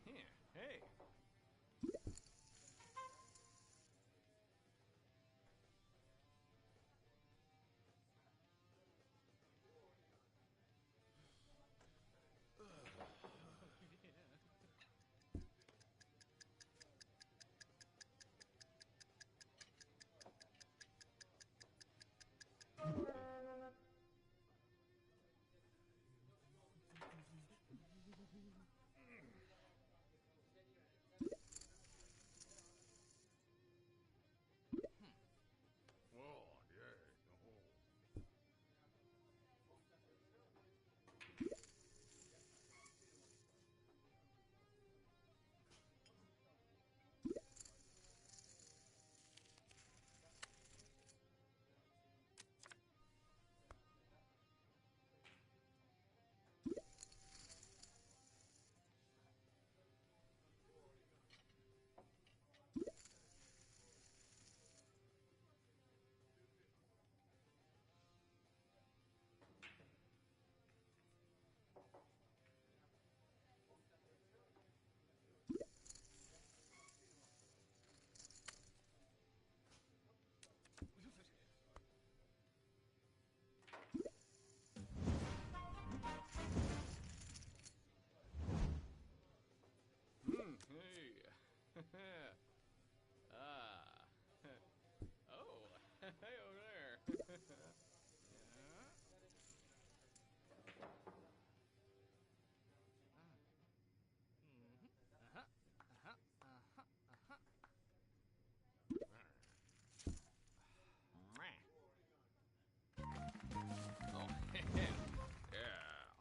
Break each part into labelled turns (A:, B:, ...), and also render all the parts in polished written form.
A: Here, hey.
B: Oh, yeah. Oh.
A: Hey. Ah. Oh, hey over there. Yeah. Uh-huh. Uh-huh. Uh-huh. Uh-huh. Mwah. Oh, yeah. Yeah.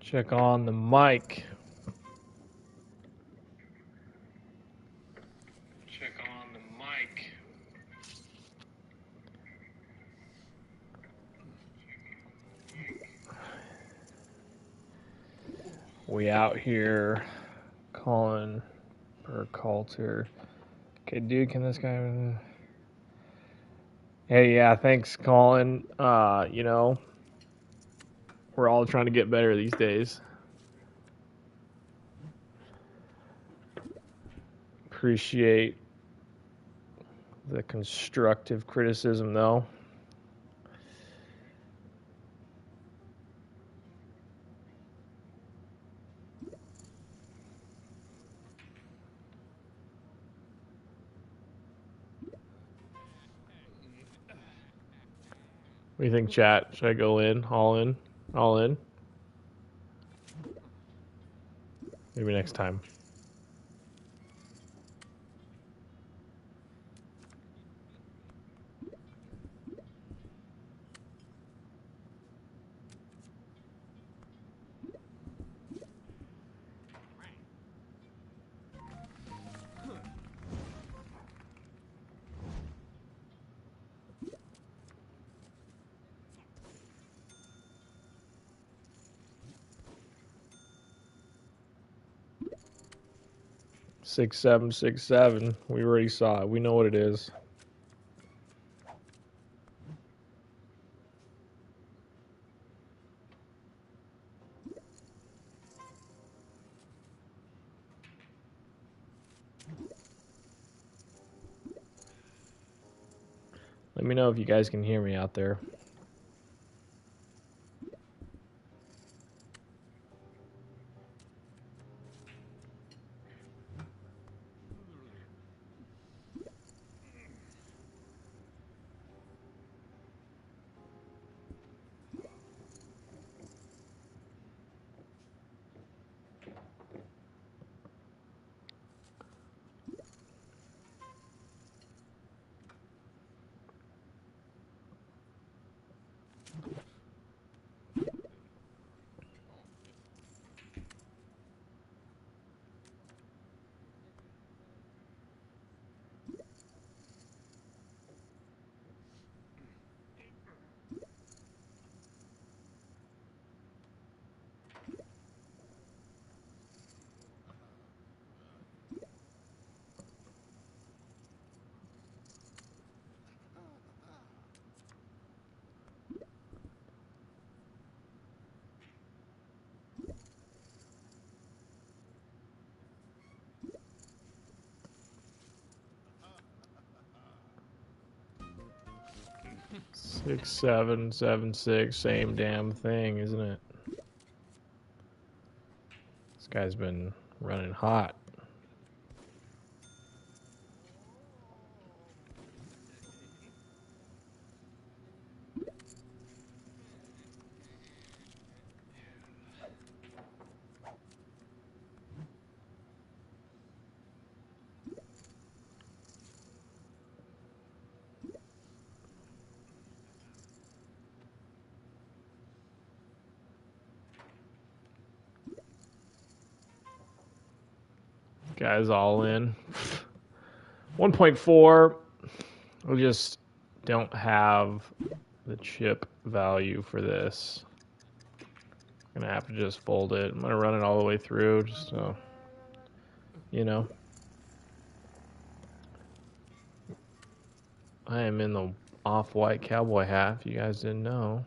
C: Check on the mic. Check on the mic. We out here calling per Coulter. Okay, dude, can this guy... Hey, yeah, thanks, Colin. You know, we're all trying to get better these days. Appreciate the constructive criticism, though. What do you think, chat? Should I go in? All in? All in? Maybe next time. Six, 7, 6, 7. We already saw it. We know what it is. Let me know if you guys can hear me out there. Six, 7, 7, 6. Same damn thing, isn't it? This guy's been running hot. Guys all in. 1.4. We just don't have the chip value for this. I'm gonna have to just fold it. I'm gonna run it all the way through just so, you know. I am in the off-white cowboy hat, if you guys didn't know.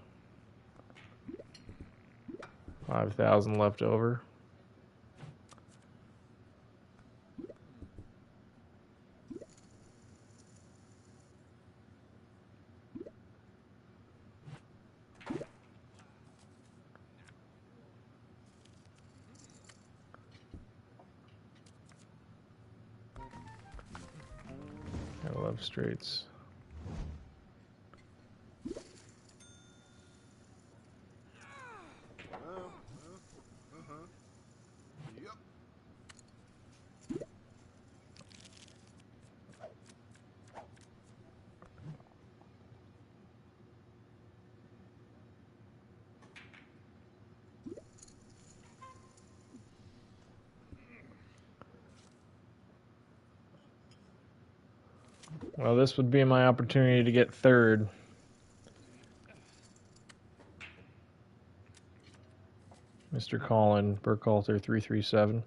C: 5,000 left over. I love straights.
B: Yep.
C: Well, this would be my opportunity to get third. Mr. Colin Burkhalter 337.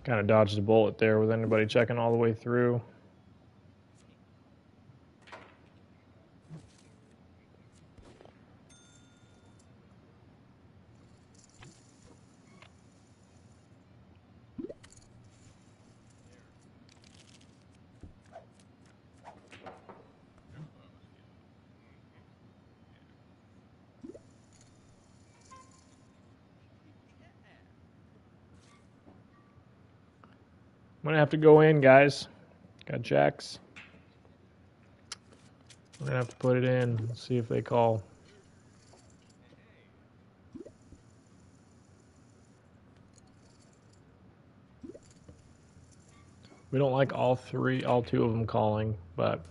C: Kind of dodged a bullet there with anybody checking all the way through. I'm going to have to go in, guys. Got jacks. I'm going to have to put it in. Let's see if they call. We don't like all two of them calling, but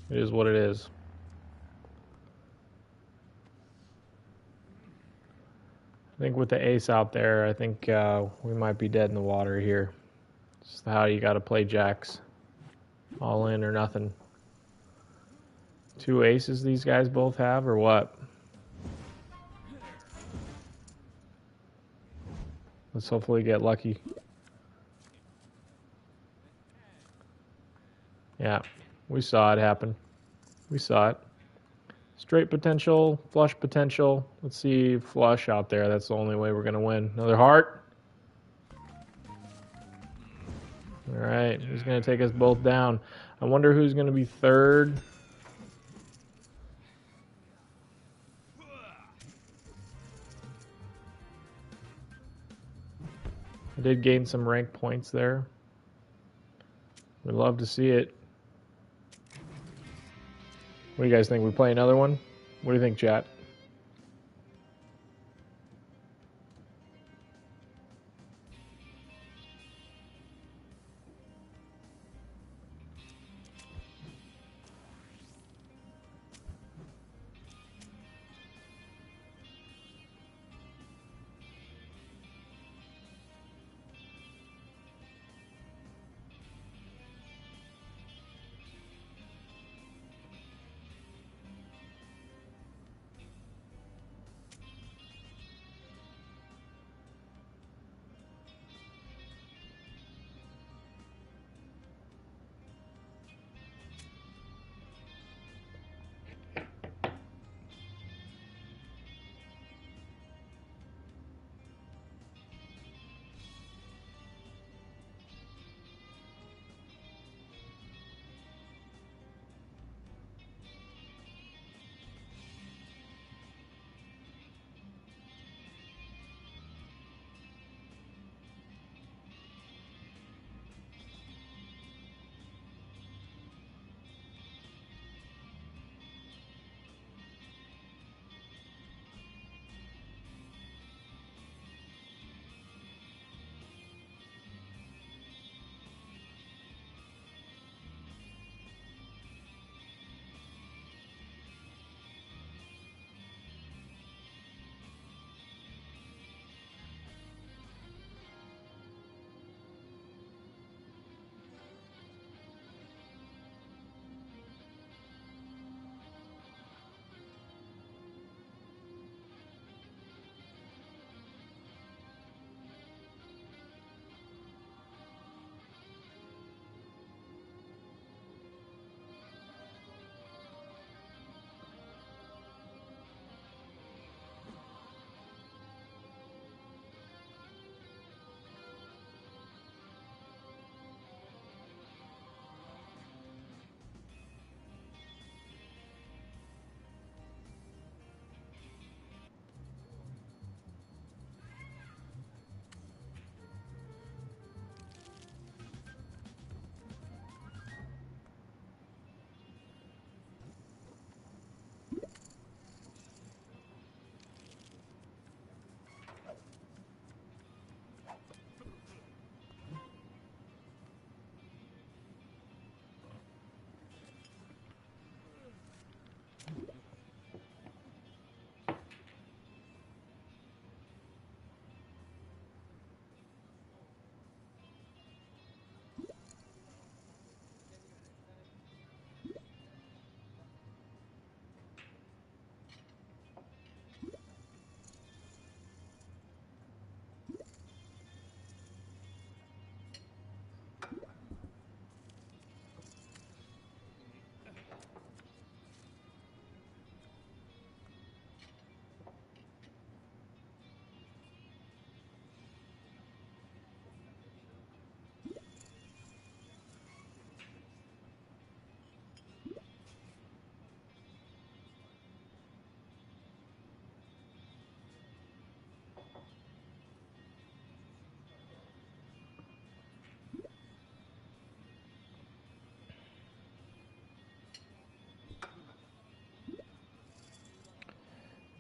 C: it is what it is. I think with the ace out there, I think we might be dead in the water here. It's how you got to play jacks. All in or nothing. Two aces these guys both have, or what? Let's hopefully get lucky. Yeah, we saw it happen. We saw it. Straight potential, flush potential. Let's see flush out there. That's the only way we're going to win. Another heart. All right, who's going to take us both down? I wonder who's going to be third. I did gain some rank points there. We'd love to see it. What do you guys think? We play another one? What do you think, chat?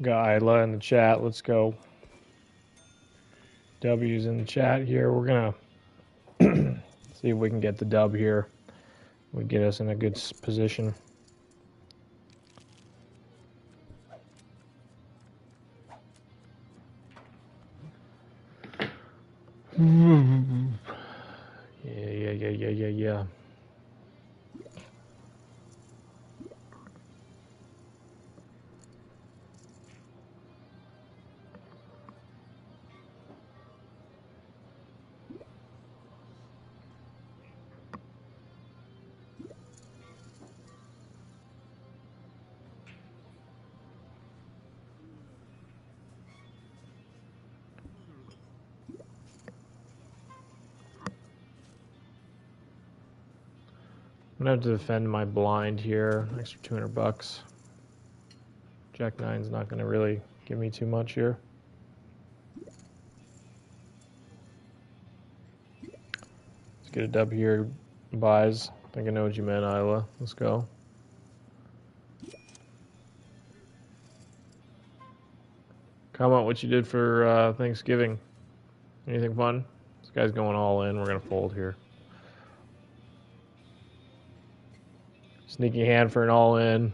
C: Got Isla in the chat. Let's go. W's in the chat here. We're gonna see if we can get the dub here. We get us in a good position. Yeah. I'm gonna have to defend my blind here. Extra 200 bucks. Jack 9's not gonna really give me too much here. Let's get a dub here. Buys. I think I know what you meant, Isla. Let's go. Comment what you did for Thanksgiving. Anything fun? This guy's going all in. We're gonna fold here. Sneaky hand for an all in.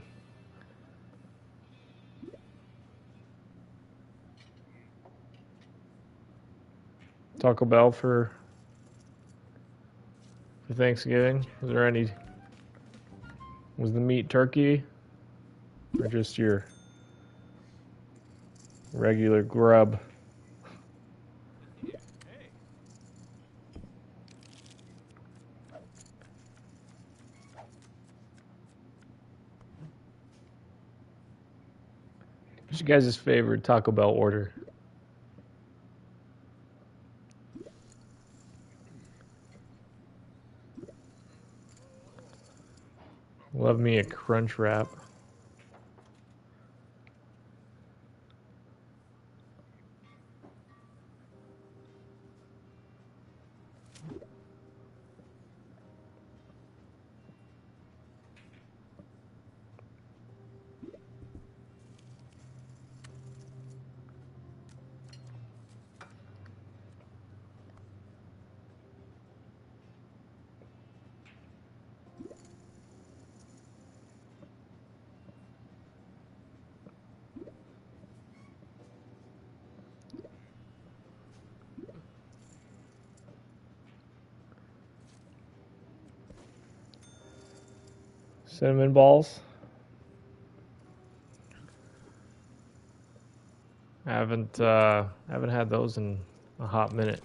C: Taco Bell for Thanksgiving. Was there any? Was the meat turkey or just your regular grub? What's your guys' favorite Taco Bell order? Love me a crunch wrap. Cinnamon balls. I haven't had those in a hot minute.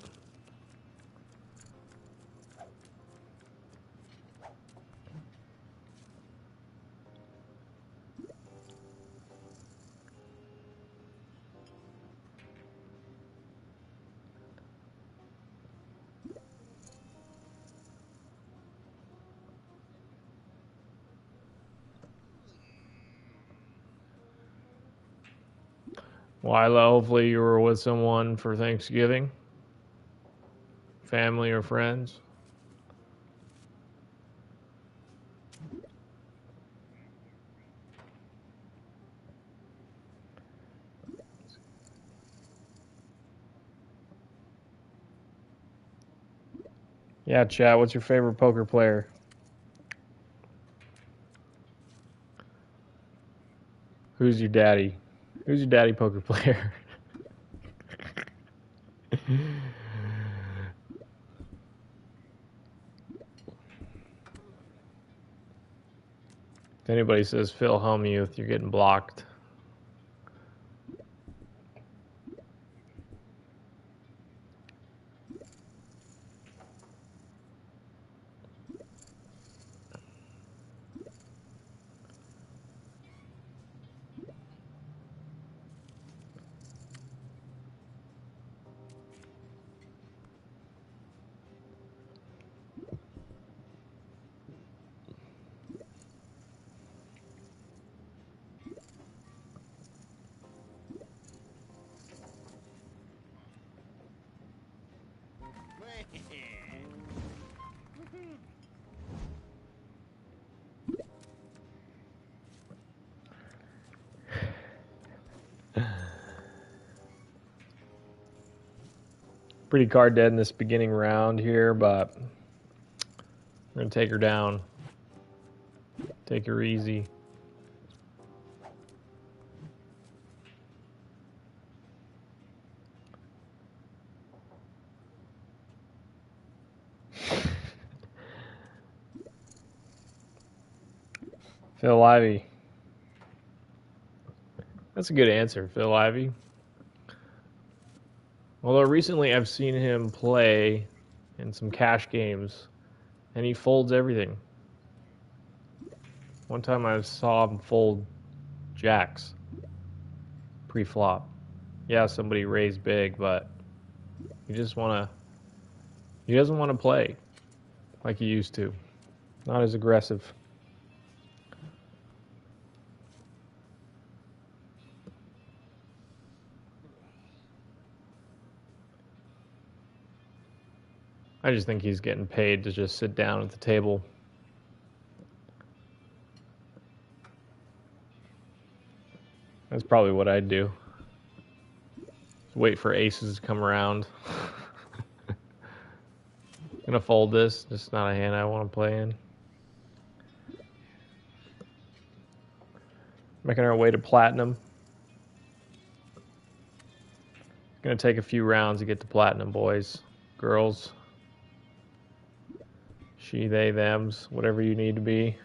C: Wyla, hopefully you were with someone for Thanksgiving. Family or friends. Yeah, chat, what's your favorite poker player? Who's your daddy? Who's your daddy poker player? If anybody says Phil Hellmuth, you're getting blocked. Pretty card dead in this beginning round here, but we're going to take her down. Take her easy. Phil Ivey. That's a good answer, Phil Ivey. Although recently I've seen him play in some cash games, and he folds everything. One time I saw him fold jacks pre-flop. Yeah, somebody raised big, but he doesn't want to play like he used to. Not as aggressive. I just think he's getting paid to just sit down at the table. That's probably what I'd do. Wait for aces to come around. Gonna fold this. Just not a hand I want to play in. Making our way to platinum. Gonna take a few rounds to get to platinum, boys, girls. She, they, thems, whatever you need to be.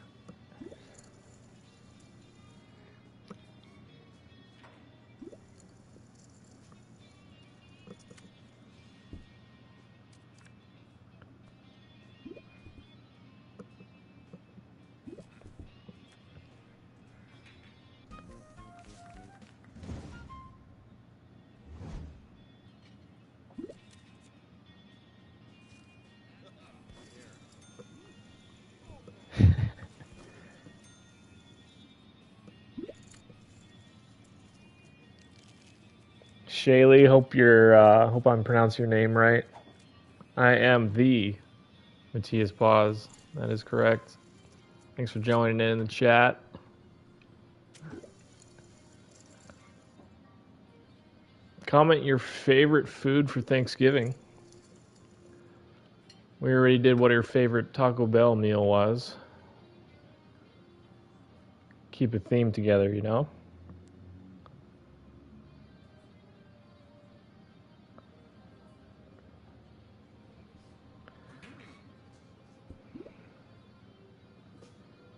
C: Shaylee, hope I'm pronouncing your name right. I am the Matthias Paz. That is correct. Thanks for joining in the chat. Comment your favorite food for Thanksgiving. We already did what your favorite Taco Bell meal was. Keep a theme together, you know?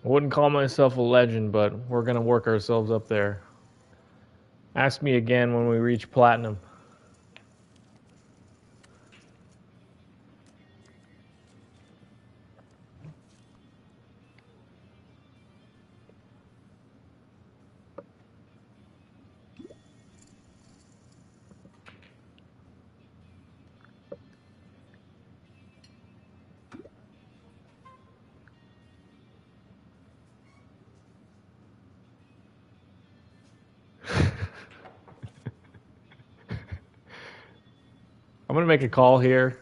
C: I wouldn't call myself a legend, but we're going to work ourselves up there. Ask me again when we reach platinum. I'm going to make a call here.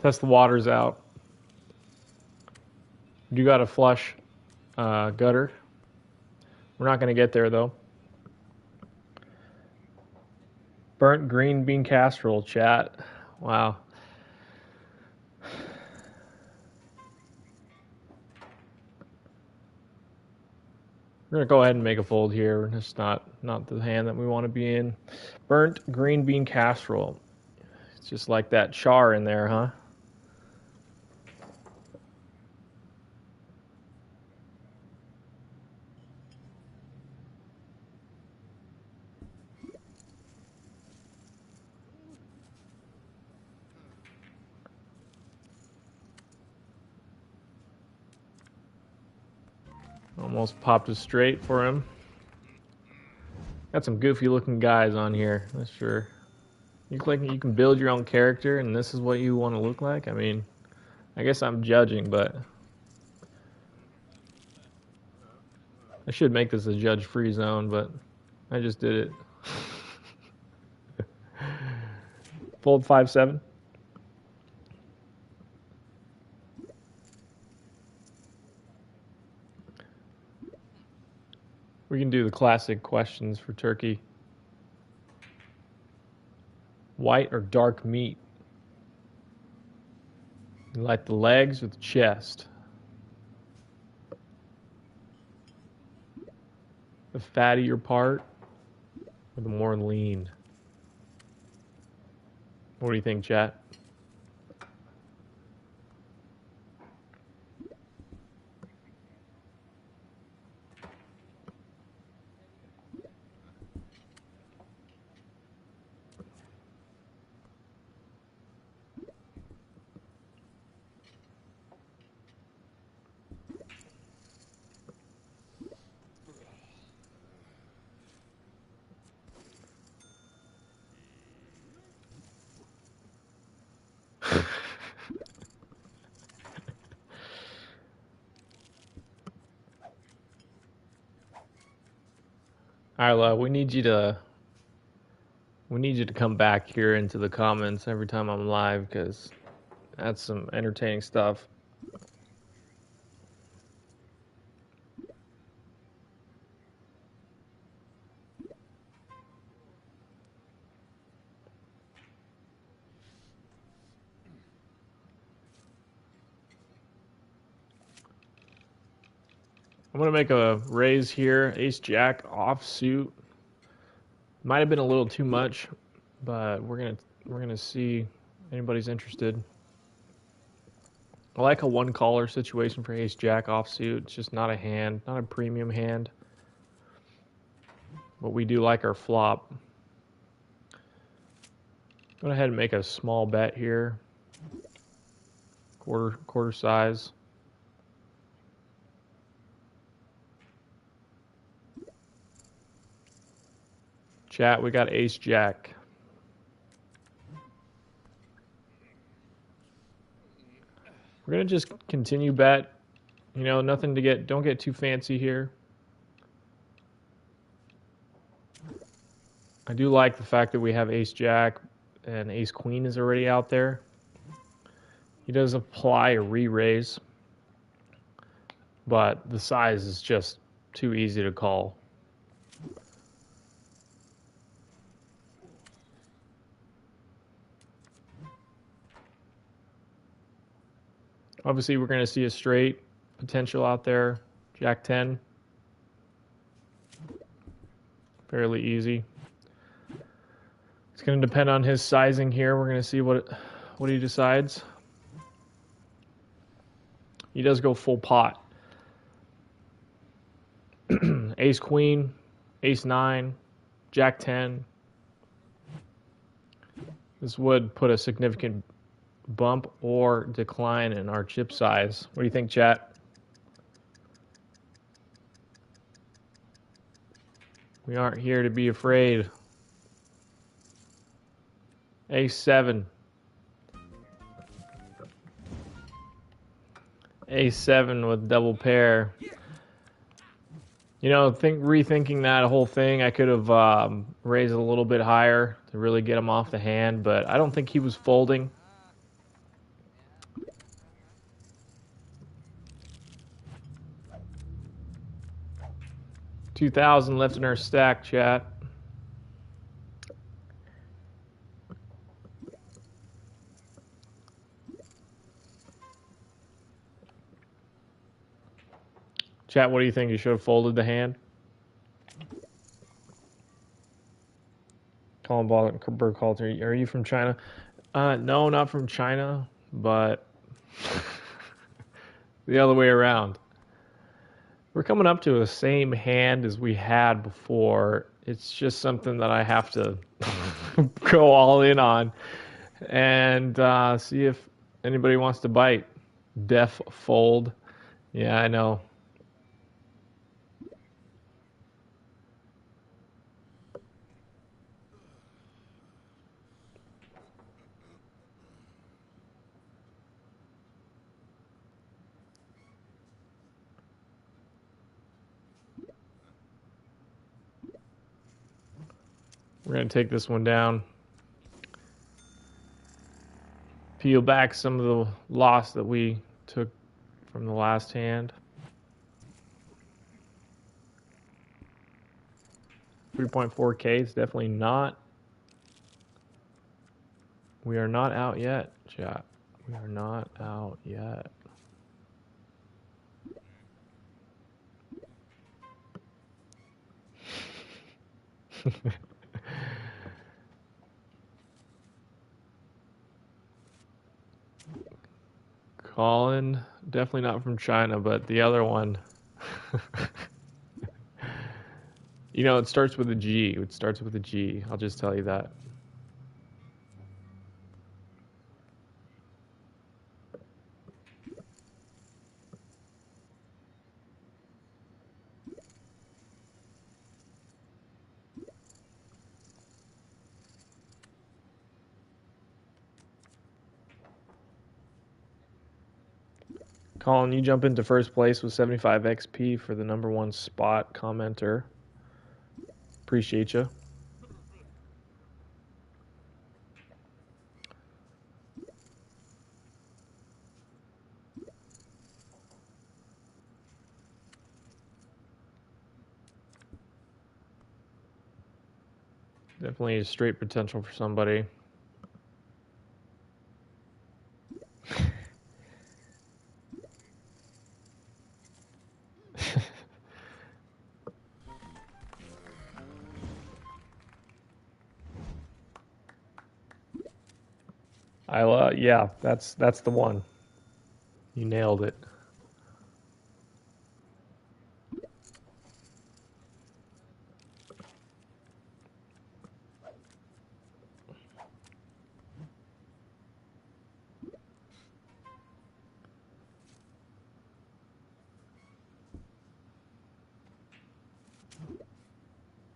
C: Test the waters out. You got a flush gutter. We're not going to get there, though. Burnt green bean casserole, chat. Wow. We're going to go ahead and make a fold here. It's not the hand that we want to be in. Burnt green bean casserole. It's just like that char in there, huh? Almost popped a straight for him. Got some goofy looking guys on here, that's sure. You can build your own character and this is what you want to look like? I mean, I guess I'm judging, but I should make this a judge-free zone, but I just did it. Fold 5-7. We can do the classic questions for Turkey. White or dark meat? You like the legs or the chest? The fattier part or the more lean? What do you think, chat? Arla, we need you to come back here into the comments every time I'm live because that's some entertaining stuff. I'm gonna make a raise here. Ace Jack offsuit. Might have been a little too much, but we're gonna see if anybody's interested. I like a one caller situation for Ace Jack offsuit. It's just not a hand, not a premium hand. But we do like our flop. Go ahead and make a small bet here. Quarter size. Chat, we got Ace Jack. We're gonna just continue bet. You know, nothing to get. Don't get too fancy here. I do like the fact that we have Ace Jack and Ace Queen is already out there. He does apply a re-raise, but the size is just too easy to call. Obviously, we're going to see a straight potential out there. Jack 10. Fairly easy. It's going to depend on his sizing here. We're going to see what he decides. He does go full pot. Ace Queen, Ace 9, Jack 10. This would put a significant bump or decline in our chip size. What do you think, chat? We aren't here to be afraid. Ace 7. Ace 7 with double pair. You know, rethinking that whole thing, I could have raised it a little bit higher to really get him off the hand, but I don't think he was folding. $2,000 left in our stack, chat. Chat, what do you think? You should have folded the hand? Colin Burkhalter, are you from China? No, not from China, but the other way around. We're coming up to the same hand as we had before. It's just something that I have to go all in on and see if anybody wants to bite. Def fold. Yeah, I know. We're going to take this one down. Peel back some of the loss that we took from the last hand. 3.4K is definitely not We are not out yet, chat. We are not out yet. Colin, definitely not from China, but the other one. You know, it starts with a G. It starts with a G. I'll just tell you that. Colin, you jump into first place with 75 XP for the #1 spot commenter. Appreciate you. Definitely a straight potential for somebody. Yeah, that's the one. You nailed it.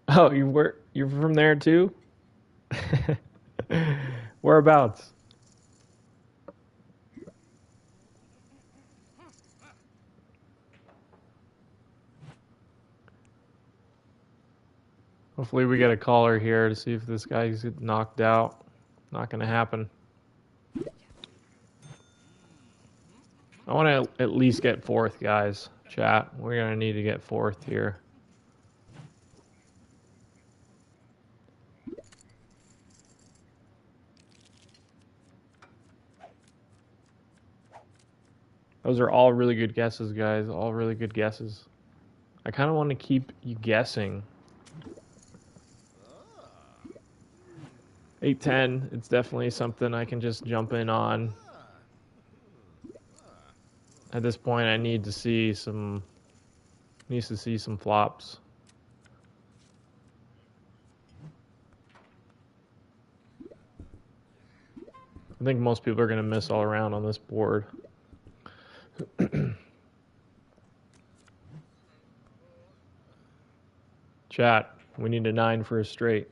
C: Oh, you're from there too? Whereabouts? Hopefully we get a caller here to see if this guy's knocked out. Not going to happen. I want to at least get fourth, guys. Chat, we're going to need to get fourth here. Those are all really good guesses, guys. All really good guesses. I kind of want to keep you guessing. 8-10, it's definitely something I can just jump in on. At this point, I need to see some flops. I think most people are going to miss all around on this board. Chat, we need a 9 for a straight.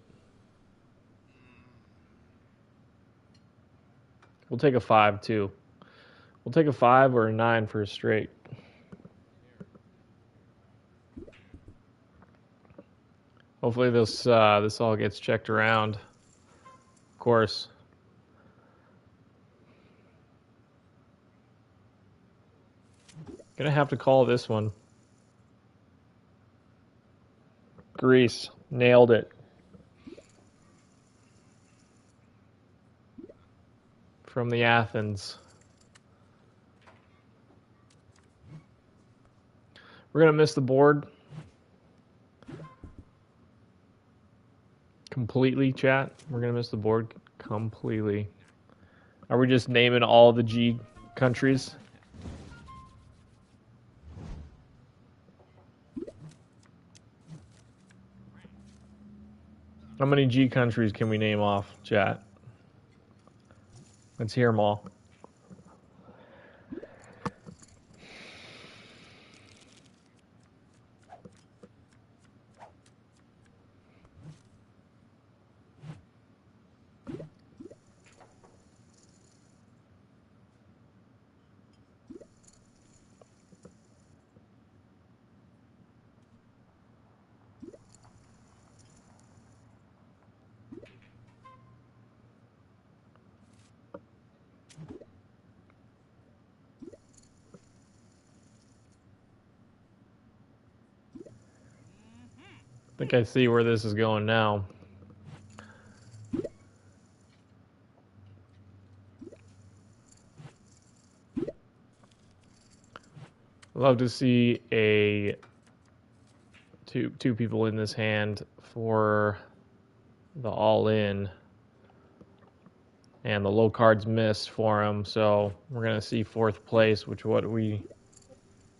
C: We'll take a 5 too. We'll take a 5 or a 9 for a straight. Hopefully this all gets checked around. Of course. Gonna have to call this one. Greece. Nailed it. From the Athens. We're gonna miss the board. Completely, chat. We're gonna miss the board completely. Are we just naming all the G countries? How many G countries can we name off, chat? Let's hear them all. I think I see where this is going now. Love to see a two people in this hand for the all-in. And the low cards missed for him, so we're going to see fourth place, which is what we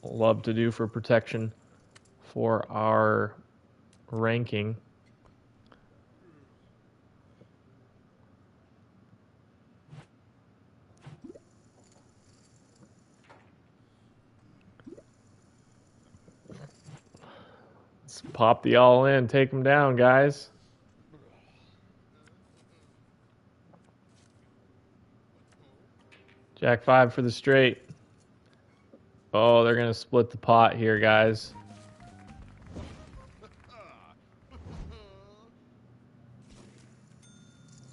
C: love to do for protection for our ranking. Let's pop the all in, take them down, guys. Jack 5 for the straight. Oh, they're going to split the pot here, guys.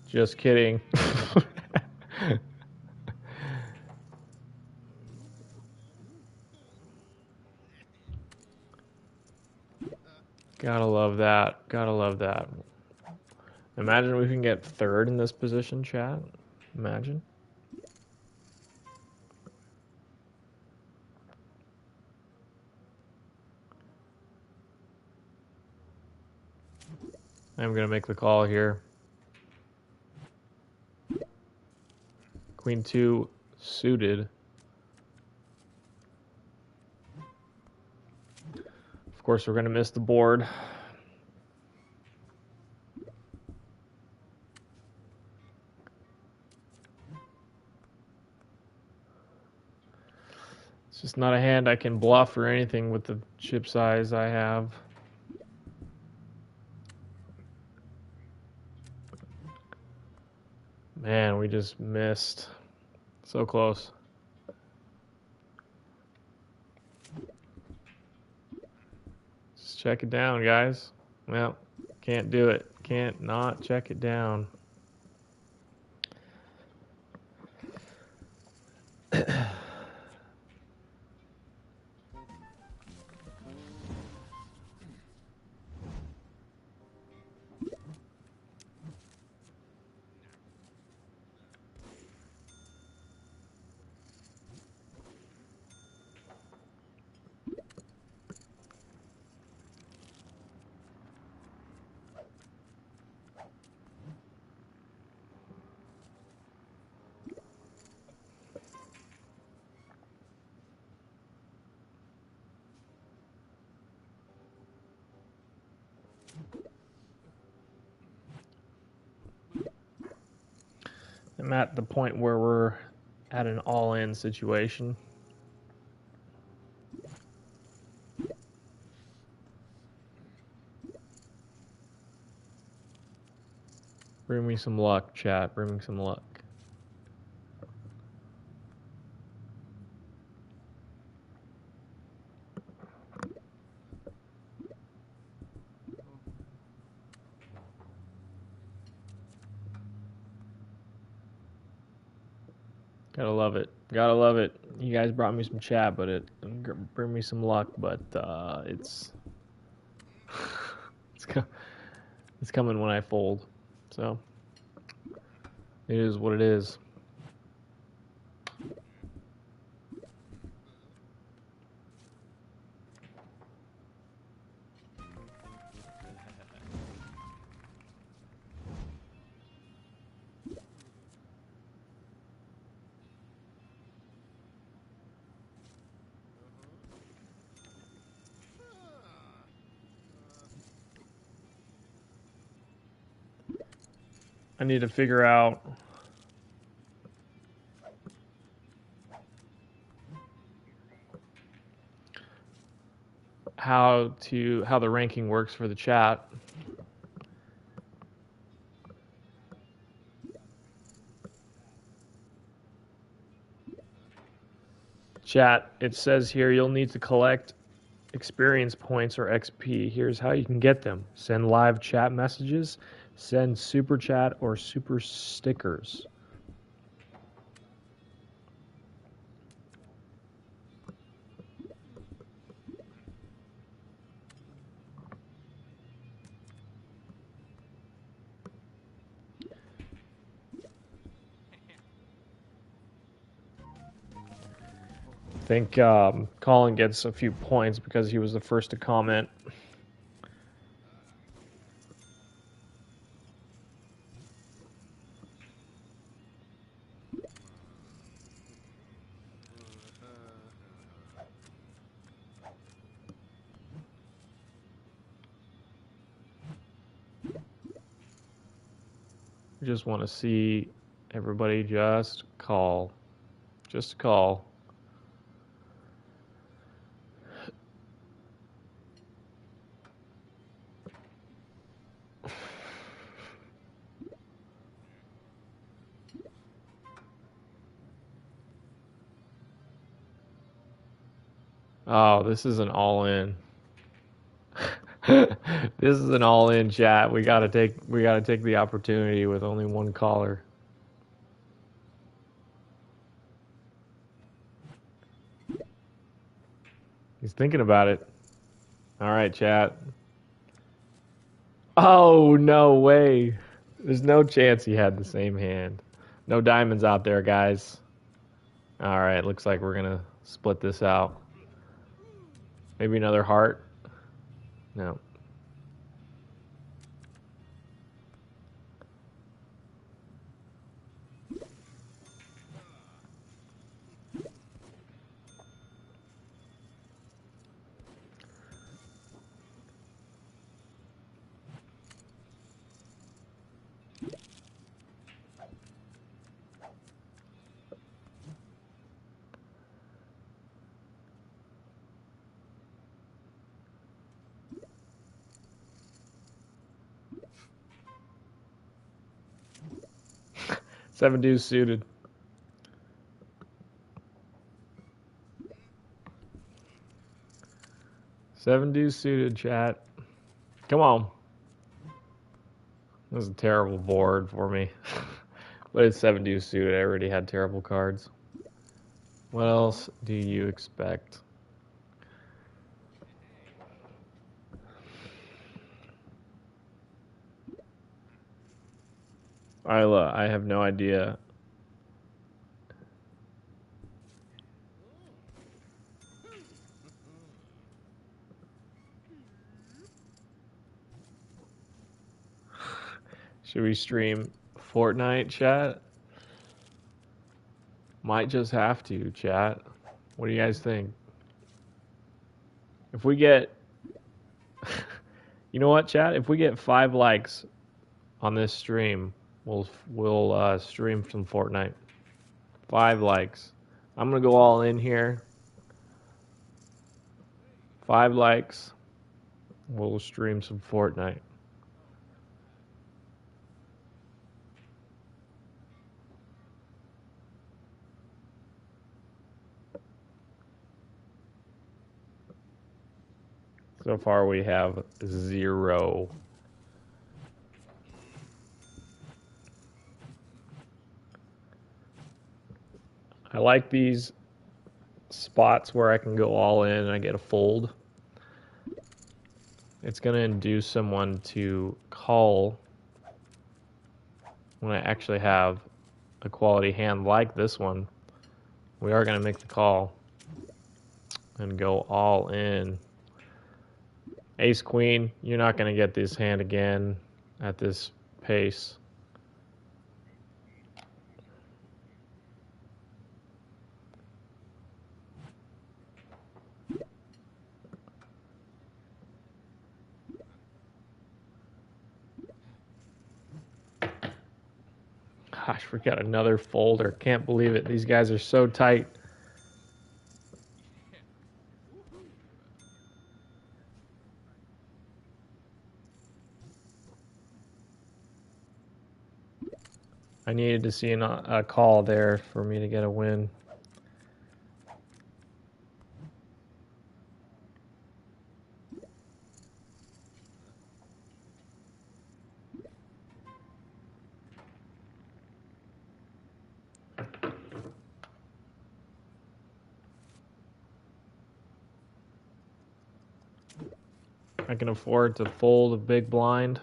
C: Just kidding. Gotta love that. Gotta love that. Imagine we can get third in this position, chat. Imagine. I'm going to make the call here. Queen 2 suited. Of course, we're going to miss the board. It's just not a hand I can bluff or anything with the chip size I have. Man, we just missed. So close. Just check it down, guys. Well, can't do it. Can't not check it down. I'm at the point where we're at an all-in situation. Bring me some luck, chat. Bring me some luck. Gotta love it. Gotta love it. You guys brought me some chat, but it bring me some luck. But it's it's coming when I fold. So it is what it is. I need to figure out how the ranking works for the chat. Chat, it says here you'll need to collect experience points or XP. Here's how you can get them. Send live chat messages, send super chat or super stickers. think Colin gets a few points because he was the first to comment. I just want to see everybody just call. Just call. Oh, this is an all-in. This is an all-in chat. We gotta take the opportunity with only one caller. He's thinking about it. All right, chat. Oh, no way. There's no chance he had the same hand. No diamonds out there, guys. All right, looks like we're gonna split this out. Maybe another heart. No. Seven deuce suited. Seven deuce suited, chat. Come on. This is a terrible board for me. But it's seven deuce suited. I already had terrible cards. What else do you expect? Isla, I have no idea. Should we stream Fortnite, chat? Might just have to, chat. What do you guys think? If we get... You know what, chat? If we get 5 likes on this stream, we'll stream some Fortnite. 5 likes. I'm gonna go all in here. 5 likes. We'll stream some Fortnite. So far we have 0. I like these spots where I can go all in and I get a fold. It's going to induce someone to call when I actually have a quality hand like this one. We are going to make the call and go all in. Ace Queen, you're not going to get this hand again at this pace. Gosh, we got another folder. Can't believe it. These guys are so tight. I needed to see a call there for me to get a win. I can afford to fold a big blind.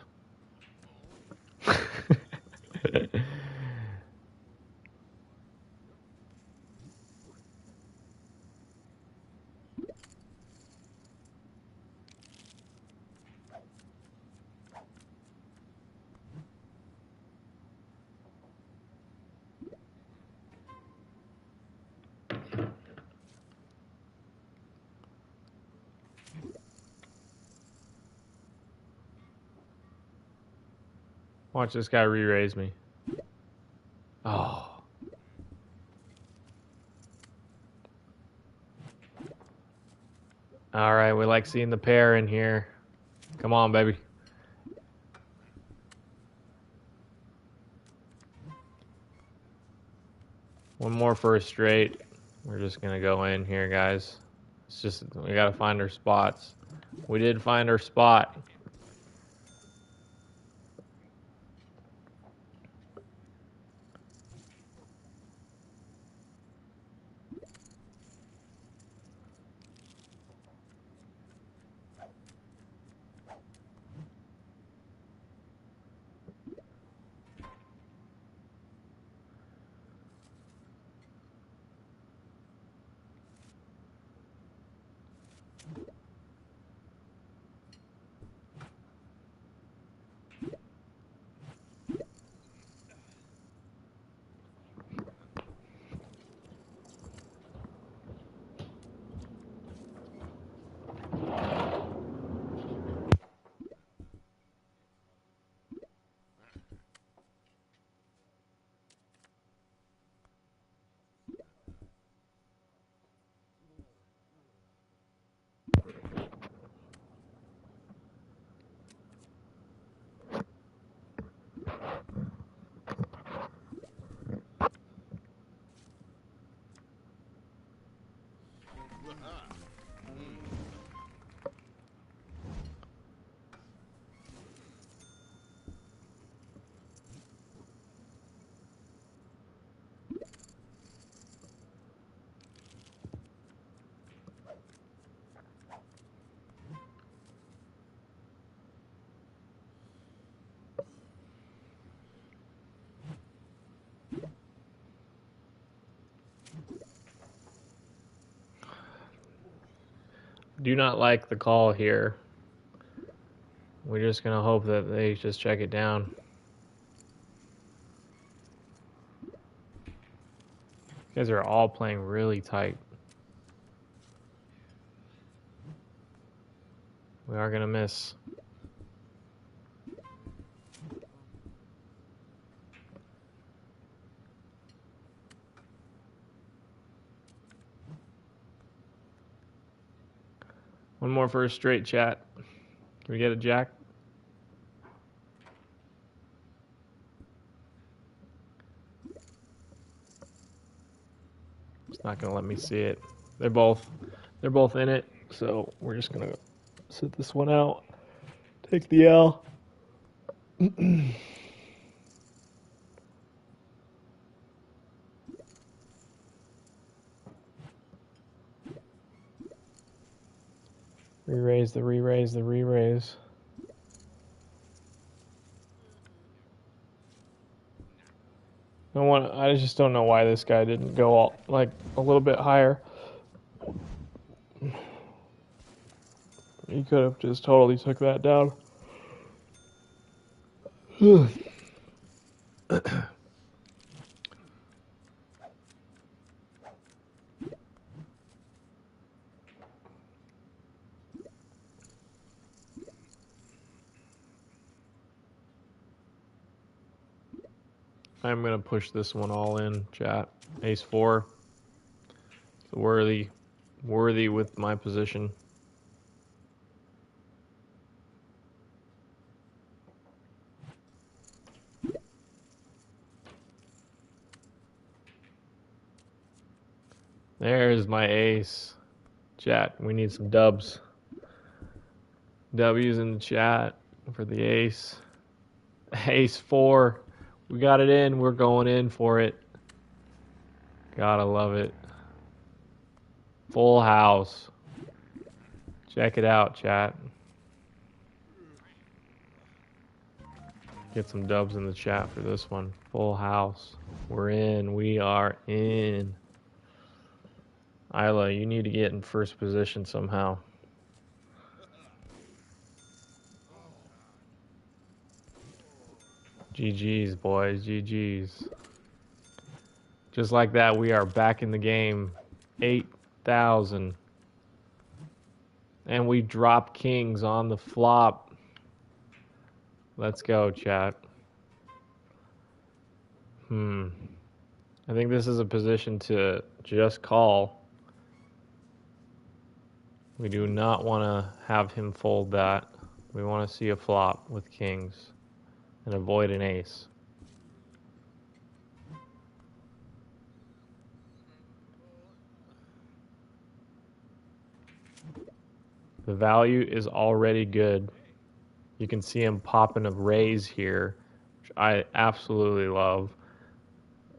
C: Watch this guy re-raise me. Oh. All right, we like seeing the pair in here. Come on, baby. One more for a straight. We're just going to go in here, guys. It's just, we got to find our spots. We did find our spot. Do not like the call here. We're just going to hope that they just check it down. You guys are all playing really tight. We are going to miss. One more for a straight, chat. Can we get a jack? It's not going to let me see it. They're both in it, so we're just going to sit this one out. Take the L. Re-raise the re-raise the re-raise. I just don't know why this guy didn't go all, like a little bit higher. He could have just totally took that down. I'm going to push this one all in, chat. Ace 4. Worthy with my position. There's my ace. Chat, we need some dubs. W's in the chat for the ace. Ace 4. We got it in. We're going in for it. Gotta love it. Full house. Check it out, chat. Get some dubs in the chat for this one. Full house. We're in. We are in. Isla, you need to get in first position somehow. GG's, boys. GG's. Just like that, we are back in the game. 8,000. And we drop kings on the flop. Let's go, chat. I think this is a position to just call. We do not want to have him fold that. We want to see a flop with kings and avoid an ace. The value is already good. You can see him popping a raise here, which I absolutely love.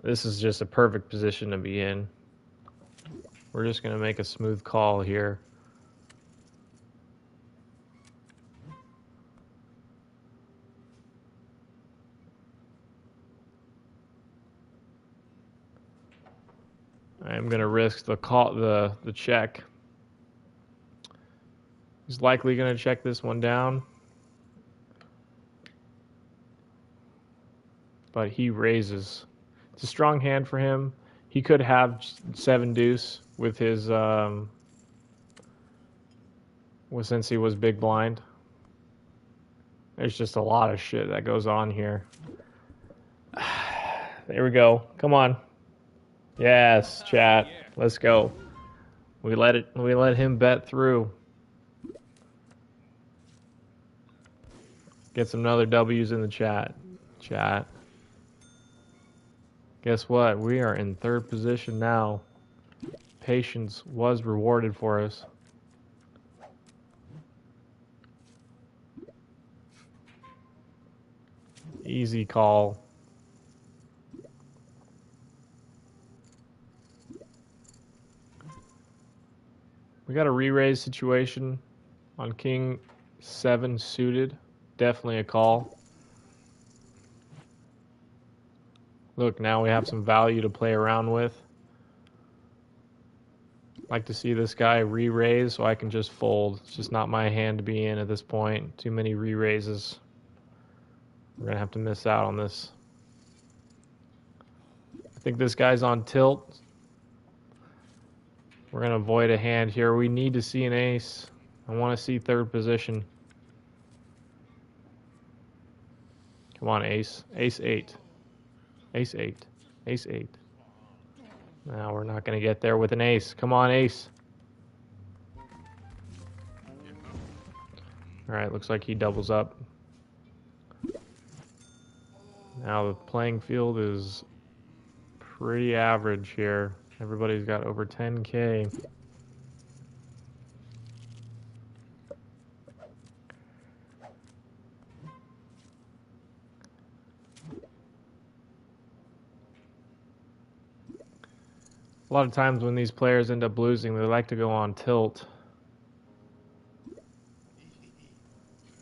C: This is just a perfect position to be in. We're just going to make a smooth call here. I'm going to risk the call, the check. He's likely going to check this one down. But he raises. It's a strong hand for him. He could have 7 deuce with his since he was big blind. There's just a lot of shit that goes on here. There we go. Come on. Yes, chat. Let's go. We let him bet through. Get some other W's in the chat. Chat. Guess what? We are in 3rd position now. Patience was rewarded for us. Easy call. We got a re-raise situation on King 7 suited. Definitely a call. Look, now we have some value to play around with. Like to see this guy re-raise so I can just fold. It's just not my hand to be in at this point. Too many re-raises. We're going to have to miss out on this. I think this guy's on tilt. We're going to avoid a hand here. We need to see an ace. I want to see 3rd position. Come on, ace. Ace 8. Ace 8. Ace 8. Now we're not going to get there with an ace. Come on, ace. Alright, looks like he doubles up. Now the playing field is pretty average here. Everybody's got over 10K. A lot of times when these players end up losing, they like to go on tilt.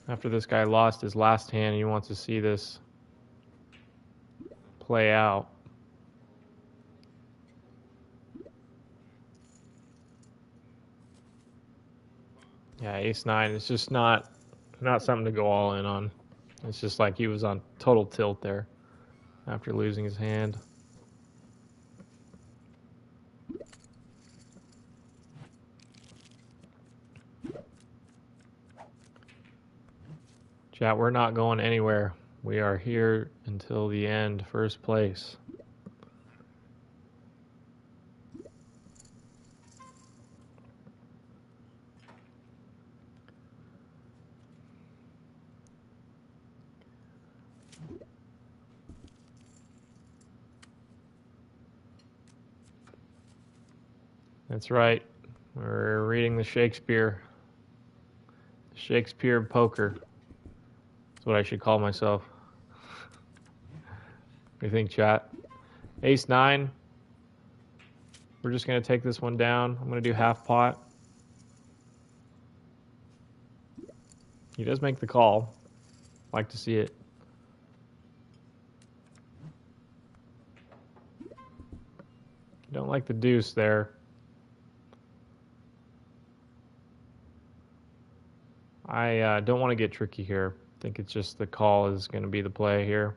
C: After this guy lost his last hand, he wants to see this play out. Yeah, ace 9. It's just not something to go all in on. It's just like he was on total tilt there after losing his hand. Chat, we're not going anywhere. We are here until the end, 1st place. That's right. We're reading the Shakespeare. Shakespeare poker. That's what I should call myself. What do you think, chat? Ace 9. We're just going to take this one down. I'm going to do half pot. He does make the call. Like to see it. Don't like the deuce there. I don't want to get tricky here. I think it's just the call is going to be the play here.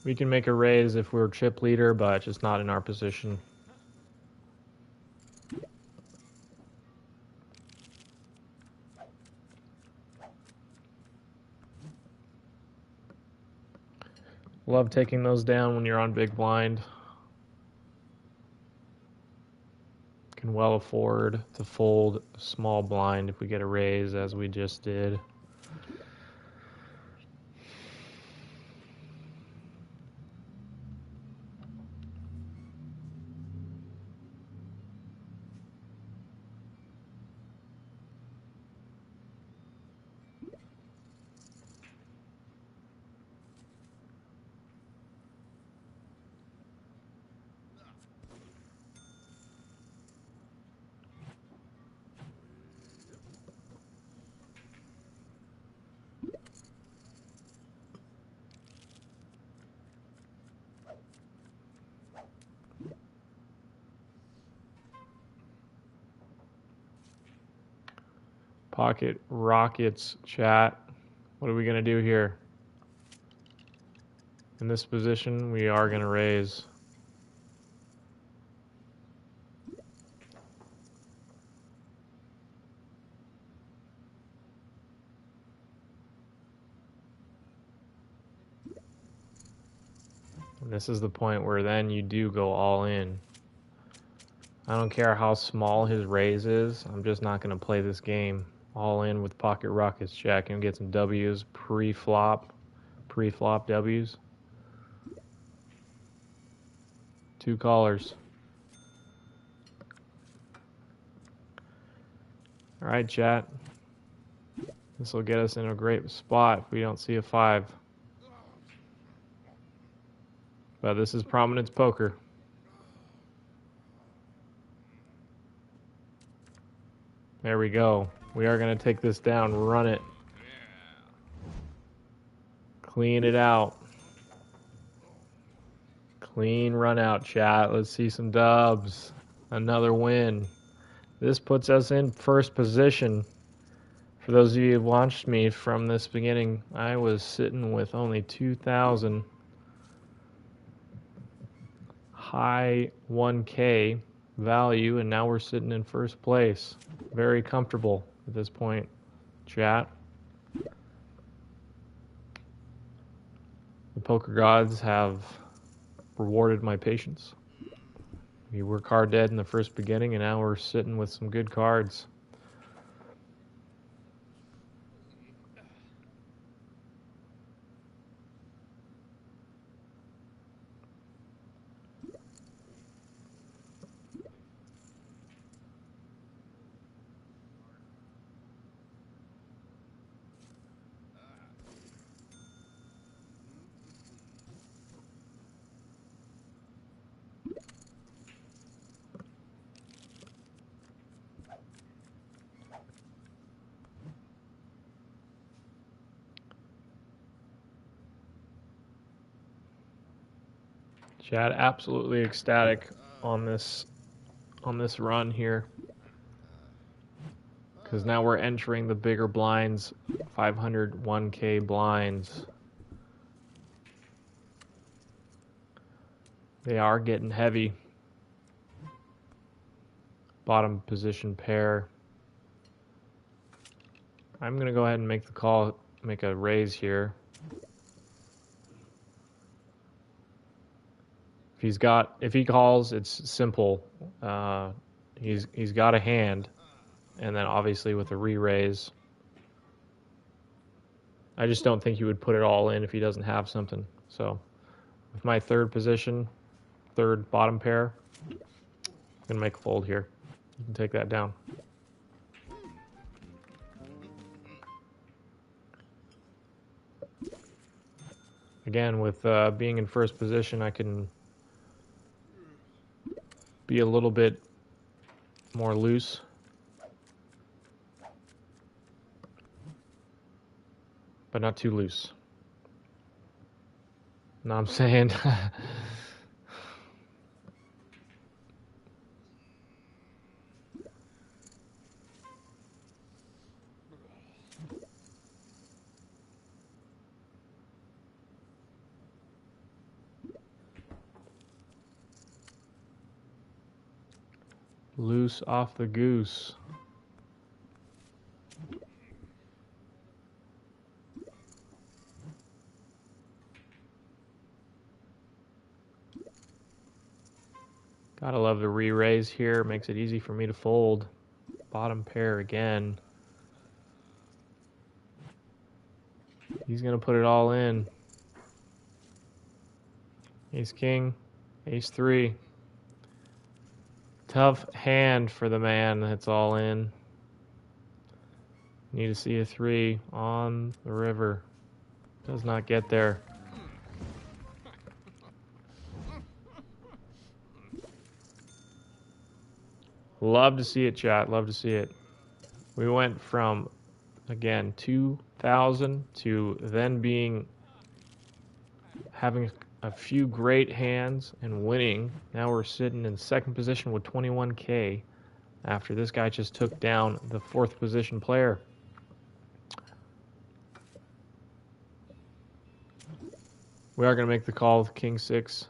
C: We can make a raise if we're chip leader, but just not in our position. Love taking those down when you're on big blind. Can well afford to fold a small blind if we get a raise, as we just did. Pocket rockets, chat. What are we going to do here? In this position, we are going to raise. And this is the point where then you do go all in. I don't care how small his raise is. I'm just not going to play this game all in with pocket rockets, chat. And get some W's pre-flop W's. 2 callers. All right, chat. This will get us in a great spot if we don't see a 5. But this is Prominence Poker. There we go. We are going to take this down, run it. Clean it out. Clean run out, chat. Let's see some dubs. Another win. This puts us in first position. For those of you who've watched me from this beginning, I was sitting with only 2,000. High 1K value, and now we're sitting in first place. Very comfortable at this point, chat. The poker gods have rewarded my patience. We were card dead in the first beginning, and now we're sitting with some good cards. Chad, absolutely ecstatic on this run here, because now we're entering the bigger blinds, 500 1K blinds. They are getting heavy. Bottom position pair. I'm gonna go ahead and make the call, make a raise here. If he calls, it's simple. He's got a hand, and then obviously with a re-raise. I just don't think he would put it all in if he doesn't have something. So with my third position, third bottom pair, I'm gonna make a fold here. You can take that down. Again, with being in first position, I can be a little bit more loose. But not too loose. No, I'm saying loose off the goose. Gotta love the re-raise here. Makes it easy for me to fold. Bottom pair again. He's gonna put it all in. Ace king, ace three. Tough hand for the man that's all in. Need to see a three on the river. Does not get there. Love to see it, chat. Love to see it. We went from, again, 2,000 to then having a few great hands and winning. Now we're sitting in second position with 21K after this guy just took down the fourth position player. We are going to make the call with King 6.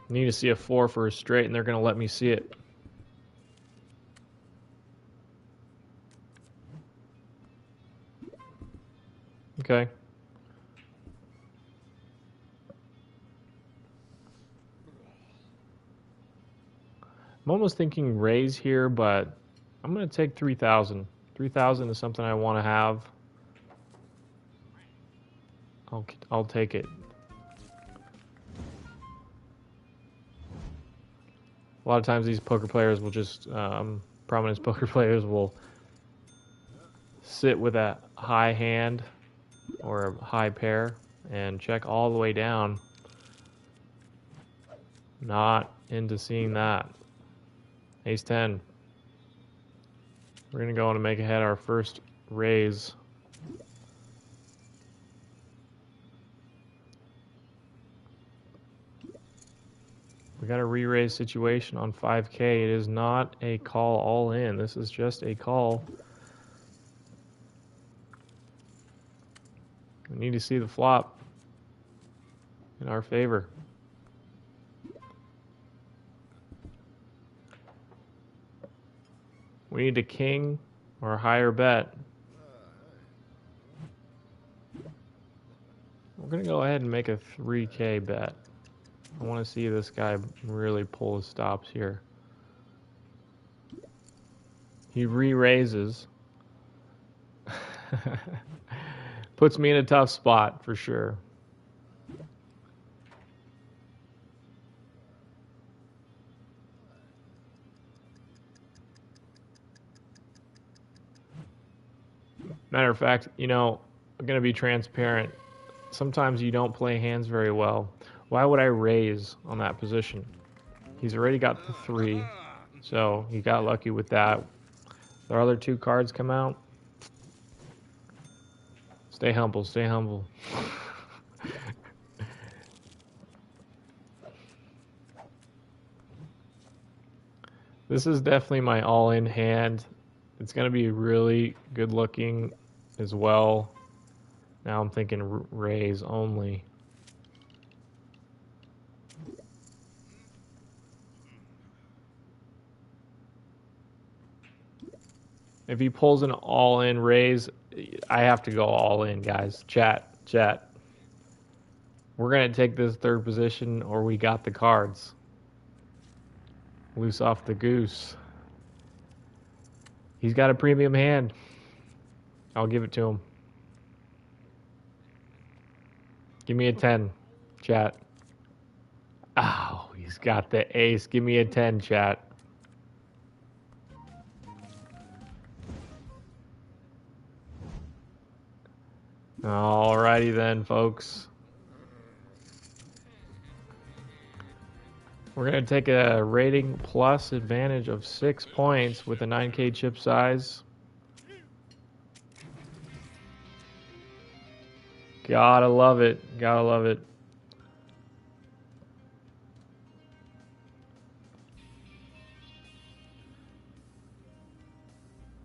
C: Need to see a 4 for a straight, and they're going to let me see it. Okay. I'm almost thinking raise here, but I'm going to take 3,000. 3,000 is something I want to have. I'll take it. A lot of times these poker players will just, prominence poker players will sit with a high hand or a high pair and check all the way down. Not into seeing that. Ace 10. We're going to go on and make ahead our first raise. We got a re-raise situation on 5K. It is not a call all in. This is just a call. We need to see the flop in our favor. We need a king or a higher bet. We're going to go ahead and make a 3K bet. I want to see this guy really pull his stops here. He re-raises. Puts me in a tough spot for sure. Matter of fact, you know, I'm going to be transparent. Sometimes you don't play hands very well. Why would I raise on that position? He's already got the 3, so he got lucky with that. The other 2 cards come out. Stay humble, stay humble. This is definitely my all-in hand. It's going to be really good looking as well. Now I'm thinking raise only. If he pulls an all-in raise, I have to go all in, guys. Chat. We're going to take this third position or we got the cards. Loose off the goose. He's got a premium hand. I'll give it to him. Give me a 10, chat. Oh, he's got the ace. Give me a 10, chat. Alrighty then, folks. We're going to take a rating plus advantage of 6 points with a 9K chip size. Gotta love it. Gotta love it.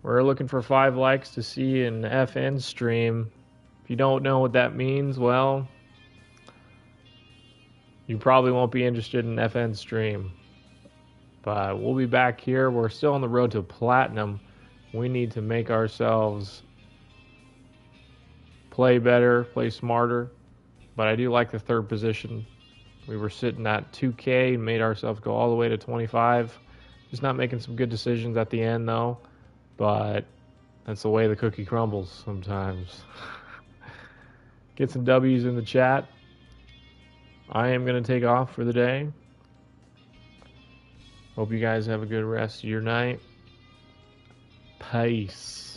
C: We're looking for 5 likes to see an FN stream. If you don't know what that means, well, you probably won't be interested in FN stream. But we'll be back here. We're still on the road to platinum. We need to make ourselves play better, play smarter. But I do like the third position. We were sitting at 2K and made ourselves go all the way to 25. Just not making some good decisions at the end, though. But that's the way the cookie crumbles sometimes. Get some W's in the chat. I am going to take off for the day. Hope you guys have a good rest of your night. Peace.